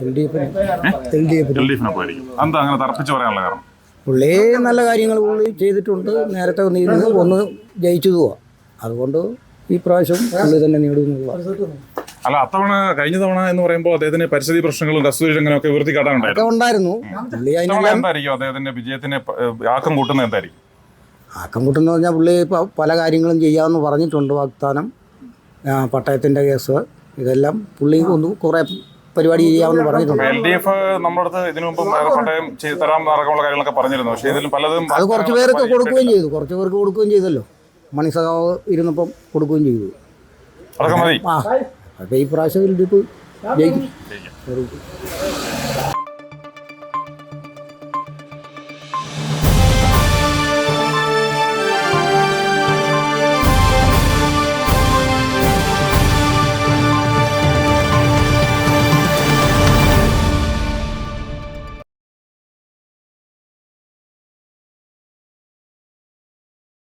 LDF-ന്. എന്താ അങ്ങനെ തറപ്പിച്ച് പറയാനുള്ള കാരണം? പുള്ളി നല്ല കാര്യങ്ങൾ പുള്ളി ചെയ്തിട്ടുണ്ട്. നേരത്തെ വന്നിരുന്നു ഒന്ന് ജയിച്ചതുമാണ്. അതുകൊണ്ട് ഈ പ്രാവശ്യം പുള്ളി തന്നെ നേടുന്നു. അല്ല, കഴിഞ്ഞ തവണ എന്ന് പറയുമ്പോൾ അദ്ദേഹത്തിന് പരിസ്ഥിതി പ്രശ്നങ്ങളും കസ്തൂരി രംഗനൊക്കെ ഉണ്ടായിരുന്നു. എന്തായിരിക്കും അദ്ദേഹത്തിന്റെ വിജയത്തിന് ആക്കം കൂട്ടുന്നത്? എന്തായിരിക്കും ആക്കം കൂട്ടുന്നത് പറഞ്ഞാൽ പുള്ളി ഇപ്പോൾ പല കാര്യങ്ങളും ചെയ്യാമെന്ന് പറഞ്ഞിട്ടുണ്ട്. വാഗ്ദാനം, പട്ടയത്തിൻ്റെ കേസ്, ഇതെല്ലാം പുള്ളി ഒന്ന് കുറേ പരിപാടി ചെയ്യാമെന്ന് പറഞ്ഞിട്ടുണ്ട്. LDF നമ്മുടെ അടുത്ത് ഇതിനു മുമ്പ് പട്ടയം തരാൻ അടക്കമുള്ള കാര്യങ്ങളൊക്കെ പറഞ്ഞിരുന്നു. പക്ഷേ ഇതിലും പലതും അത് കുറച്ച് പേർക്ക് കൊടുക്കുകയും ചെയ്തു. കുറച്ച് പേർക്ക് കൊടുക്കുകയും ചെയ്തല്ലോ. മണിസഖാവ് ഇരുന്നപ്പം കൊടുക്കുകയും ചെയ്തു. അതൊക്കെ മതി. അപ്പോൾ ഈ പ്രാവശ്യം LDF ജയിക്കും.